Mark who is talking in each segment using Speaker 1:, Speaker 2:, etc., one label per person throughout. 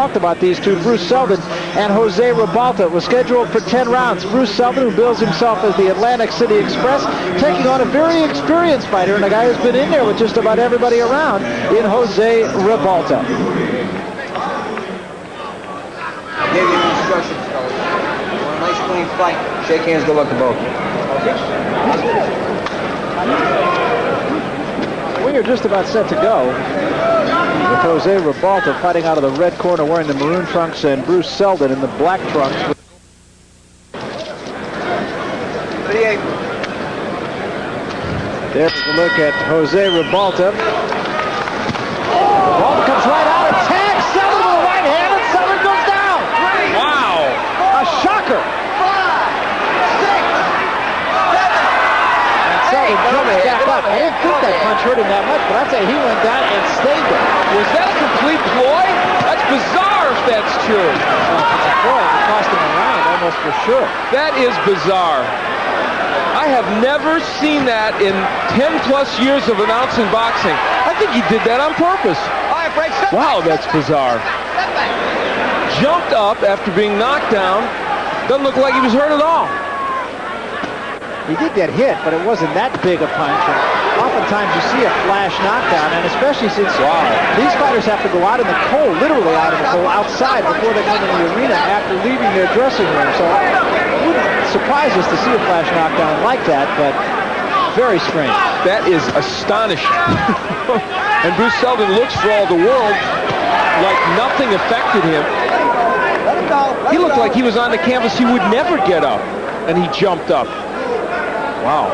Speaker 1: Talked about these two, Bruce Seldon and Jose Ribalta. It was scheduled for 10 rounds. Bruce Seldon, who bills himself as the Atlantic City Express, taking on a very experienced fighter and a guy who's been in there with just about everybody around in Jose Ribalta.
Speaker 2: I gave you instructions, fellas. You want a nice clean fight? Shake hands, good luck to both.
Speaker 1: We are just about set to go with Jose Ribalta fighting out of the red corner wearing the maroon trunks and Bruce Seldon in the black trunks. There's a look at Jose Ribalta. Ribalta comes right out and tags Seldon with a right hand, and Seldon goes down.
Speaker 3: Wow!
Speaker 1: A shocker. Seldon jumps back up. I didn't think that punch hurt him that much, but I'd say he went down and stayed there.
Speaker 3: Was that a complete ploy? That's bizarre if that's true.
Speaker 1: It's a ploy. It cost him a round almost for sure.
Speaker 3: That is bizarre. I have never seen that in 10 plus years of announcing boxing. I think he did that on purpose. Wow, that's bizarre. Jumped up after being knocked down. Doesn't look like he was hurt at all.
Speaker 1: He did get hit, but it wasn't that big a punch. And oftentimes you see a flash knockdown, and especially since these fighters have to go out in the cold, literally out in the cold, outside before they come into the arena after leaving their dressing room. So it wouldn't surprise us to see a flash knockdown like that, but very strange.
Speaker 3: That is astonishing. And Bruce Seldon looks for all the world like nothing affected him. He looked like he was on the canvas. He would never get up, and he jumped up. Wow.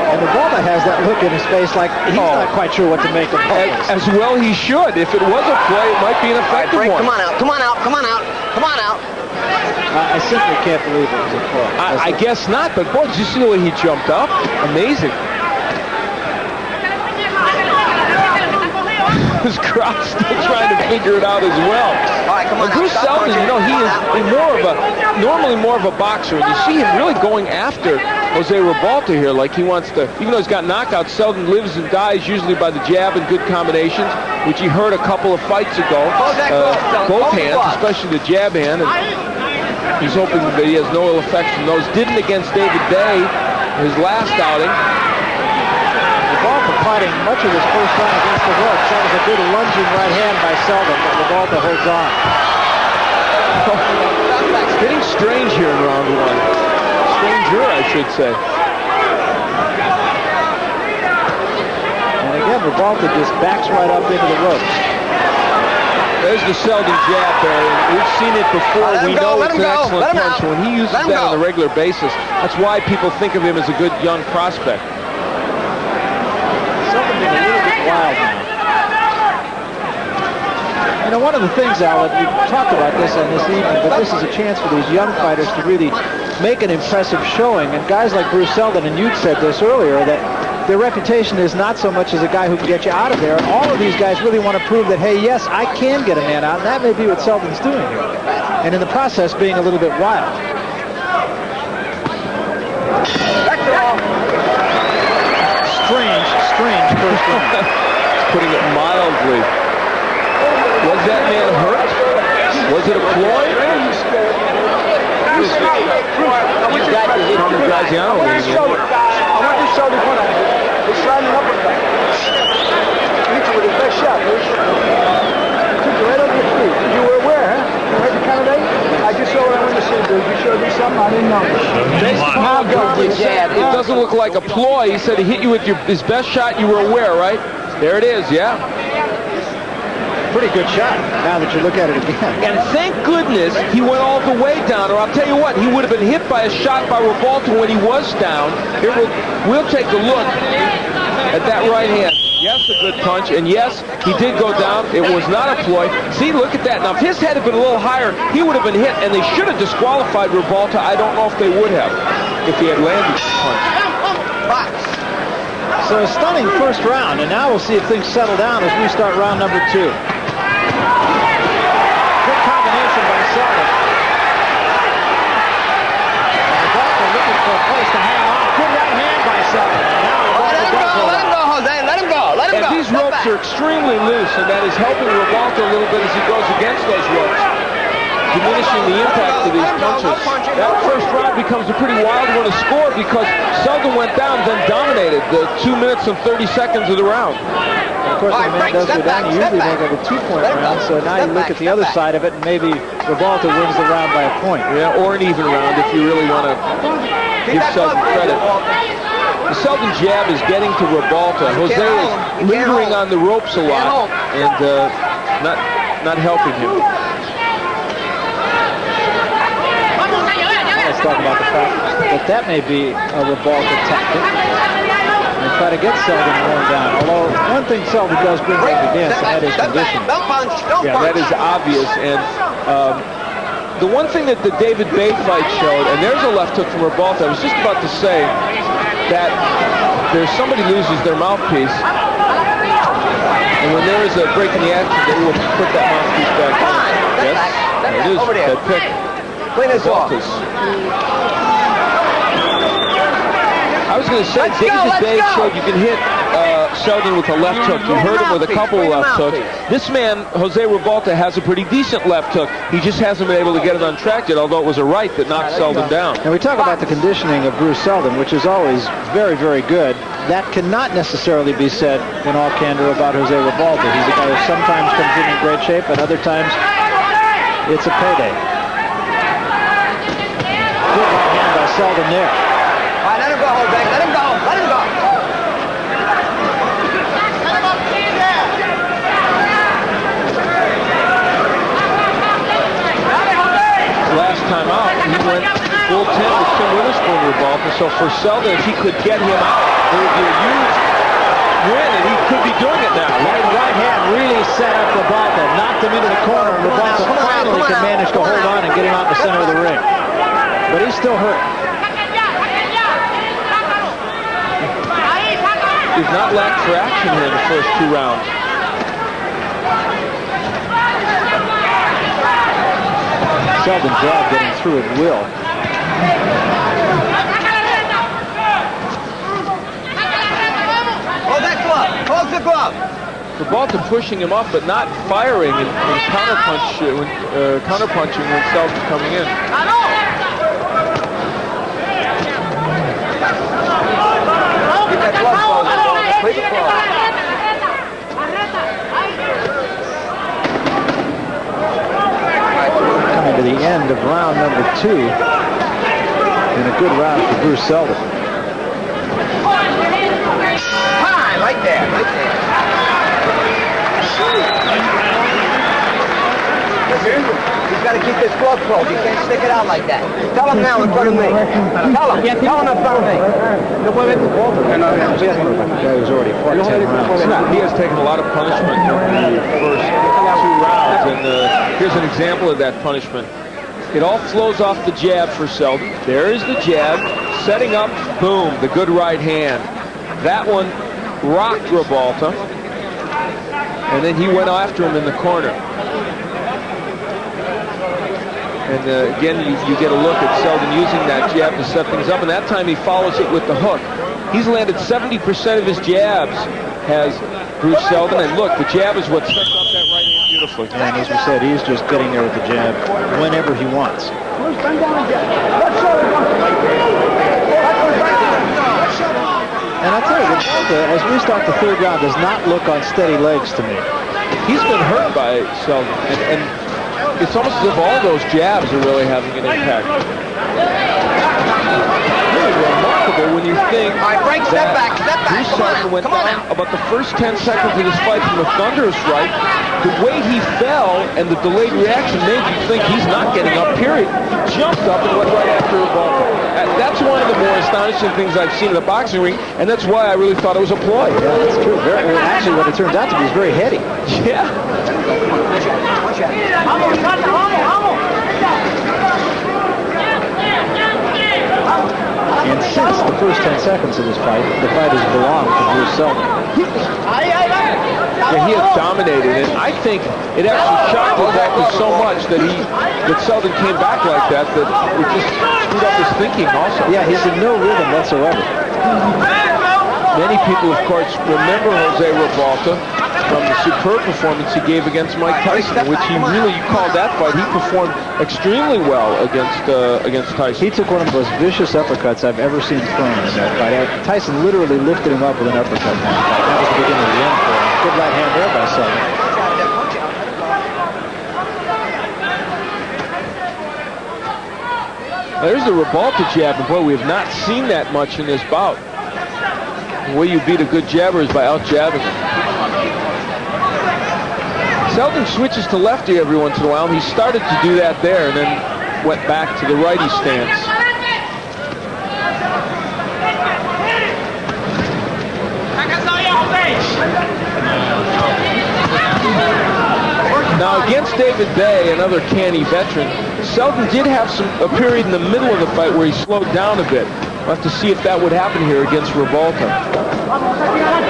Speaker 1: And Ribalta has that look in his face like he's not quite sure what to make of it.
Speaker 3: As well he should. If it was a play, it might be an effective one.
Speaker 2: Come on out, come on out, come on out, come on out.
Speaker 1: I simply can't believe it was a play.
Speaker 3: I guess not, but boy, did you see the way he jumped up? Amazing. His crowd still trying to figure it out as well.
Speaker 2: All right, come on.
Speaker 3: Bruce Seldon, you know, he is normally more of a boxer. And you see him really going after Jose Ribalta here, like he wants to, even though he's got knockouts, Seldon lives and dies usually by the jab and good combinations, which he hurt a couple of fights ago. Both hands, especially the jab hand. And he's hoping that he has no ill effects from those. Didn't against David Day, his last outing.
Speaker 1: Ribalta fighting much of his first round against the ropes. That was a good lunging right hand by Seldon, but Ribalta holds on.
Speaker 3: It's getting strange here in round one. Stranger, I should say.
Speaker 1: And again, Ribalta just backs right up into the ropes.
Speaker 3: There's the Seldon jab, Barry. We've seen it before. We know it's an excellent punch. When he uses that on a regular basis, that's why people think of him as a good young prospect.
Speaker 1: Something a little bit wild now. You know, one of the things, Al, that we've talked about this on this evening, but this is a chance for these young fighters to really make an impressive showing. And guys like Bruce Seldon, and you'd said this earlier, that their reputation is not so much as a guy who can get you out of there. All of these guys really want to prove that, hey, yes, I can get a man out, and that may be what Seldon's doing here. And in the process, being a little bit wild. Strange first round.
Speaker 3: Putting it mildly. Was that man hurt? Was it a ploy?
Speaker 1: He's got to hit
Speaker 3: Tommy Graziano.
Speaker 4: I want to show the one. He's sliding up with that. Hit you with his best shot. Took you right over your feet. You were aware, huh? You heard the count of 8? I just saw what I wanted to see, dude. You showed me something I didn't know.
Speaker 3: It doesn't look like a ploy. He said he hit you with his best shot. You were aware, right? There it is, yeah.
Speaker 1: Pretty good shot, now that you look at it again.
Speaker 3: And thank goodness he went all the way down, or I'll tell you what, he would have been hit by a shot by Ribalta when he was down. Here we'll take a look at that right hand. Yes, a good punch, and yes, he did go down. It was not a ploy. See, look at that. Now, if his head had been a little higher, he would have been hit, and they should have disqualified Ribalta. I don't know if they would have, if he had landed the punch.
Speaker 1: So a stunning first round, and now we'll see if things settle down as we start round number 2. Good combination by Seldon. Ribalta looking for a place to hang on. Good right hand by Seldon. Now Ribalta does hold on.
Speaker 2: Let him go, Jose. Let him go. Let him go.
Speaker 3: These ropes ropes are extremely loose, and that is helping Ribalta a little bit as he goes against those ropes, diminishing the impact of these punches. That first round becomes a pretty wild one to score because Seldon went down, then dominated the 2 minutes and 30 seconds of the round.
Speaker 1: And of course, when a man does go down, you usually make it a 2-point round, so now you look at the other side of it, and maybe Ribalta wins the round by a point.
Speaker 3: Yeah, or an even round if you really want to give Seldon credit. The Seldon jab is getting to Ribalta. Jose is lingering on the ropes a lot and not helping him.
Speaker 1: Let's talk about the fact that may be a Ribalta tactic. And try to get Seldon worn down. Although one thing Seldon does bring up against, and that is conditioning.
Speaker 3: Yeah, that is obvious. And the one thing that the David Bay fight showed, and there's a left hook from Ribalta. I was just about to say that there's somebody loses their mouthpiece, and when there is a break in the action, they will put that mouthpiece back in. Yes, there it is. That pick.
Speaker 2: Clean this off.
Speaker 3: I was going to say, David Bay showed you can hit Seldon with a left hook. You heard him with a couple of left hooks. This man, Jose Ribalta, has a pretty decent left hook. He just hasn't been able to get it untracked yet, although it was a right that knocked Seldon down.
Speaker 1: And we talk about the conditioning of Bruce Seldon, which is always very, very good. That cannot necessarily be said in all candor about Jose Ribalta. He's a guy who sometimes comes in great shape, and other times it's a payday. Good right hand by Seldon there.
Speaker 2: All right, let him go, Jose. Let him go. Let him go.
Speaker 3: Last time out, he went full 10 with Tim Witherspoon Ribalta. So for Seldon, if he could get him out, it would be a huge win, and he could be doing it now.
Speaker 1: Right hand really set up Ribalta, knocked him into the corner, and Ribalta finally can manage to hold on and get him out in the center of the ring. But he's still hurt.
Speaker 3: He's not lacked for action here in the first 2 rounds.
Speaker 1: Seldon jab getting through at will.
Speaker 2: Hold that glove. Hold the glove.
Speaker 3: Ribalta pushing him up, but not firing and counterpunching when Seldon's coming in.
Speaker 2: Keep that glove closed. Leave it closed.
Speaker 1: Coming to the end of round number 2. And a good round for Bruce Seldon.
Speaker 2: Time, right there, right there. He's got to keep this glove closed. He can't stick it out like that. Tell him now in front of me. Tell him in front of me.
Speaker 1: The guy who's already fought 10 rounds.
Speaker 3: He has taken a lot of punishment in the first 2 rounds, and here's an example of that punishment. It all flows off the jab for Seldon. There is the jab, setting up, boom, the good right hand. That one rocked Ribalta, and then he went after him in the corner. And again, you get a look at Seldon using that jab to set things up, and that time he follows it with the hook. He's landed 70% of his jabs, has Bruce Seldon, and look, the jab is what sets up that right hand beautifully.
Speaker 1: And as we said, he's just getting there with the jab whenever he wants. And I tell you, Ribalta, as we start the 3rd round, does not look on steady legs to me.
Speaker 3: He's been hurt by Seldon, and it's almost as if all those jabs are really having an impact. Really remarkable when you think
Speaker 2: All right, Frank, step back.
Speaker 3: Bruce Seldon went down about the first 10 seconds of this fight from a thunderous right. The way he fell and the delayed reaction made you think he's not getting up, period. He jumped up and went right after Ribalta. That's one of the more astonishing things I've seen in a boxing ring, and that's why I really thought it was a ploy.
Speaker 1: Yeah, that's true. Actually, what it turns out to be is very heady.
Speaker 3: Yeah.
Speaker 1: And since the first 10 seconds of this fight, the fight has belonged to Bruce Seldon.
Speaker 3: Yeah, he has dominated it. I think it actually shocked Ribalta so much that Seldon came back like that it just screwed up his thinking also.
Speaker 1: Yeah, he's in no rhythm whatsoever.
Speaker 3: Many people, of course, remember Jose Ribalta from the superb performance he gave against Mike Tyson, in which he really, you called that fight, he performed extremely well against Tyson.
Speaker 1: He took one of the most vicious uppercuts I've ever seen thrown in that fight. Tyson literally lifted him up with an uppercut. That was the beginning of the end for him. Good right hand there by Seldon.
Speaker 3: There's the Ribalta jab, and boy, we have not seen that much in this bout. The way you beat a good jabber is by out-jabbing him. Seldon switches to lefty every once in a while, and he started to do that there, and then went back to the righty stance. Now, against David Bay, another canny veteran, Seldon did have a period in the middle of the fight where he slowed down a bit. We'll have to see if that would happen here against Ribalta.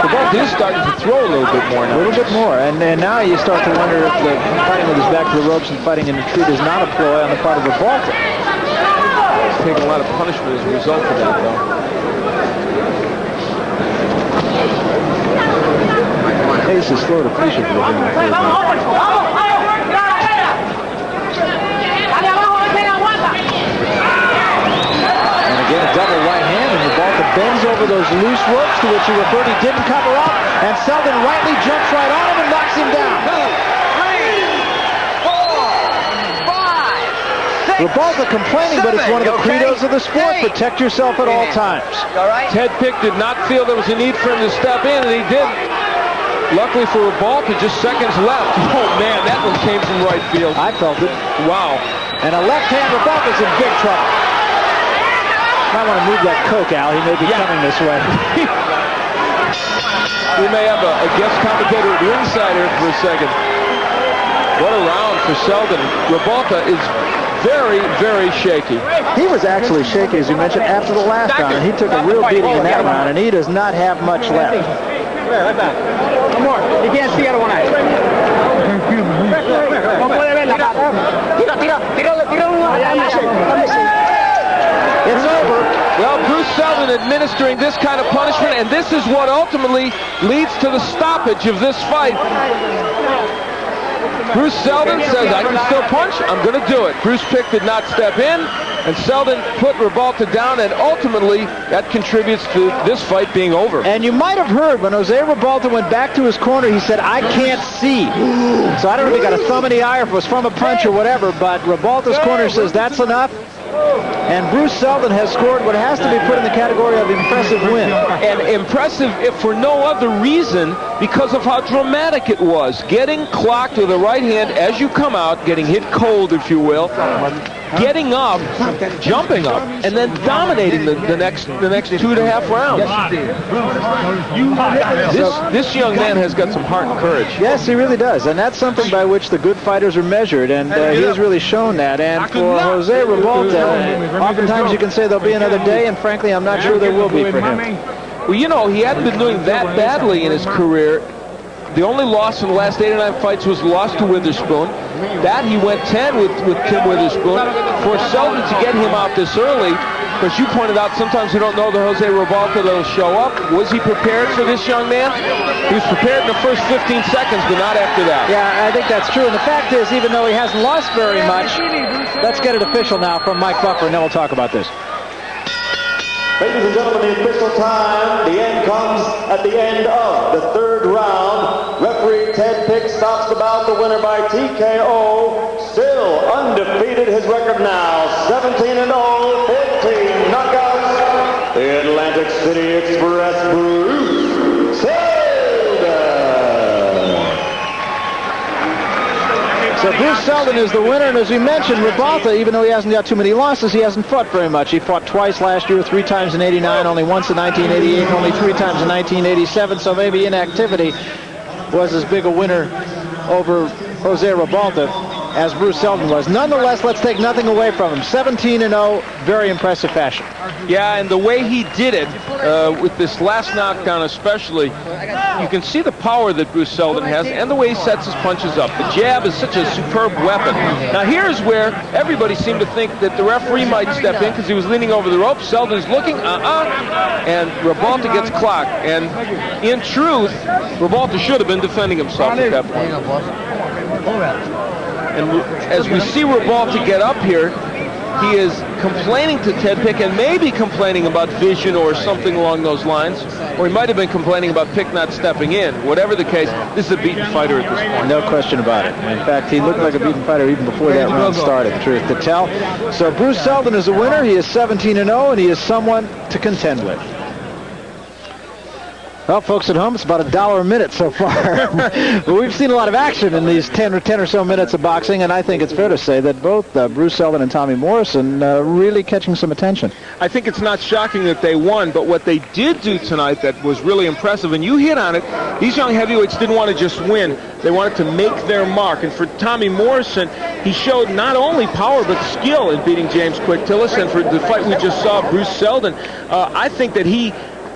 Speaker 3: Ribalta is starting to throw a little bit more now.
Speaker 1: A little bit more, and now you start to wonder if the fighting with his back to the ropes and fighting in retreat is not a ploy on the part of Ribalta.
Speaker 3: He's taking a lot of punishment as a result of that, though.
Speaker 1: Pace is slow to appreciate for the And again, a double right hand, and Ribalta bends over those loose ropes to which he referred. He didn't cover up, and Seldon rightly jumps right on him and knocks him down.
Speaker 2: 2, 3, 4, 5, 6.
Speaker 1: Ribalta complaining, but it's one of the credos of the sport. Protect yourself at all times.
Speaker 2: All right?
Speaker 3: Ted Pick did not feel there was a need for him to step in, and he didn't. Luckily for Ribalta, just seconds left. Oh, man, that one came from right field.
Speaker 1: I felt it.
Speaker 3: Wow.
Speaker 1: And a left hand, Ribalta's in big trouble. Might want to move that coke, Al. He may be coming this way.
Speaker 3: We may have a guest commentator at the inside here for a second. What a round for Seldon. Ribalta is very, very shaky.
Speaker 1: He was actually shaky, as you mentioned, after the last round, and he took a real beating in that round, and he does not have much left.
Speaker 4: Right back. One more. You can't see out of one eye.
Speaker 3: It's over. Well, Bruce Seldon administering this kind of punishment, and this is what ultimately leads to the stoppage of this fight. Bruce Seldon says, I can still punch, I'm going to do it. Bruce Pick did not step in, and Seldon put Ribalta down, and ultimately that contributes to this fight being over.
Speaker 1: And you might have heard when Jose Ribalta went back to his corner, he said, I can't see. So I don't know if he got a thumb in the eye or if it was from a punch or whatever, but Ribalta's corner says that's enough. And Bruce Seldon has scored what has to be put in the category of impressive win.
Speaker 3: And impressive, if for no other reason, because of how dramatic it was. Getting clocked with a right hand as you come out, getting hit cold, if you will, getting up, jumping up, and then dominating the next 2.5 rounds. This young man has got some heart and courage.
Speaker 1: Yes, he really does. And that's something by which the good fighters are measured, and he has really shown that. And for Jose Ribalta, oftentimes you can say there'll be another day, and frankly, I'm not sure there will be for him.
Speaker 3: Well, you know, he hadn't been doing that badly in his career. The only loss in the last 8 or 9 fights was loss to Witherspoon. That he went 10 with Tim Witherspoon. For Seldon to get him out this early, because you pointed out sometimes we don't know the Jose Ribalta that'll show up. Was he prepared for this young man? He was prepared in the first 15 seconds, but not after that.
Speaker 1: Yeah, I think that's true. And the fact is, even though he hasn't lost very much, let's get it official now from Mike Buffer, and then we'll talk about this.
Speaker 5: Ladies and gentlemen, the official time, the end comes at the end of the 3rd round. Referee Ted Pick stops the bout, the winner by TKO. Still undefeated, his record now, 17-0, 14 knockouts. The Atlantic City Express, Bruce Seldon.
Speaker 1: So Bruce Seldon is the winner, and as we mentioned, Ribalta, even though he hasn't got too many losses, he hasn't fought very much. He fought twice last year, 3 times in '89, only once in 1988, only 3 times in 1987, so maybe inactivity was as big a winner over Jose Ribalta. as Bruce Seldon was. Nonetheless, let's take nothing away from him. 17-0, very impressive fashion.
Speaker 3: Yeah, and the way he did it, with this last knockdown especially, you can see the power that Bruce Seldon has and the way he sets his punches up. The jab is such a superb weapon. Now here's where everybody seemed to think that the referee might step in because he was leaning over the rope. Seldon's looking, and Ribalta gets clocked. And in truth, Ribalta should have been defending himself at that point. And as we see Ribalta get up here, he is complaining to Ted Pick and maybe complaining about vision or something along those lines. Or he might have been complaining about Pick not stepping in. Whatever the case, this is a beaten fighter at this point.
Speaker 1: No question about it. In fact, he looked like a beaten fighter even before that round started, truth to tell. So Bruce Seldon is a winner. He is 17-0, and he is someone to contend with. Well, folks at home, it's about $1 a minute so far. But we've seen a lot of action in these 10 or so minutes of boxing, and I think it's fair to say that both Bruce Seldon and Tommy Morrison really catching some attention.
Speaker 3: I think it's not shocking that they won, but what they did do tonight that was really impressive, and you hit on it, these young heavyweights didn't want to just win. They wanted to make their mark. And for Tommy Morrison, he showed not only power but skill in beating James Quick Tillis. And for the fight we just saw, Bruce Seldon, I think that he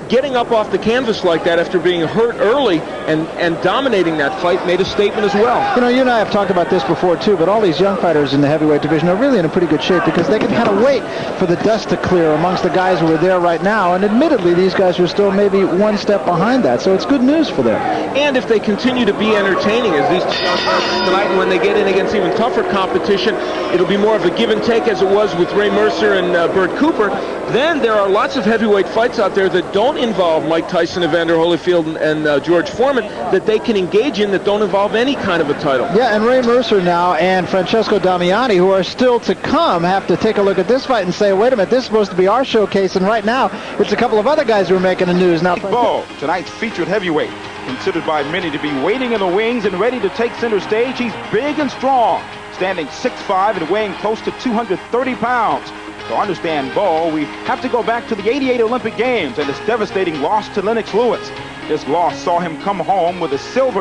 Speaker 3: getting up off the canvas like that after being hurt early and dominating that fight made a statement as well.
Speaker 1: You know, you and I have talked about this before too, but all these young fighters in the heavyweight division are really in a pretty good shape because they can kind of wait for the dust to clear amongst the guys who are there right now, and admittedly these guys are still maybe one step behind that, so it's good news for them.
Speaker 3: And if they continue to be entertaining as these two young fighters tonight, and when they get in against even tougher competition, it'll be more of a give and take as it was with Ray Mercer and Bert Cooper. Then there are lots of heavyweight fights out there that don't involve Mike Tyson, Evander Holyfield, and George Foreman that they can engage in that don't involve any kind of a title.
Speaker 1: Yeah, and Ray Mercer now and Francesco Damiani, who are still to come, have to take a look at this fight and say, wait a minute, this is supposed to be our showcase, and right now it's a couple of other guys who are making the news. Now,
Speaker 6: Bo, tonight's featured heavyweight, considered by many to be waiting in the wings and ready to take center stage. He's big and strong, standing 6'5" and weighing close to 230 pounds. To understand Bo, we have to go back to the '88 Olympic Games and his devastating loss to Lennox Lewis. This loss saw him come home with a silver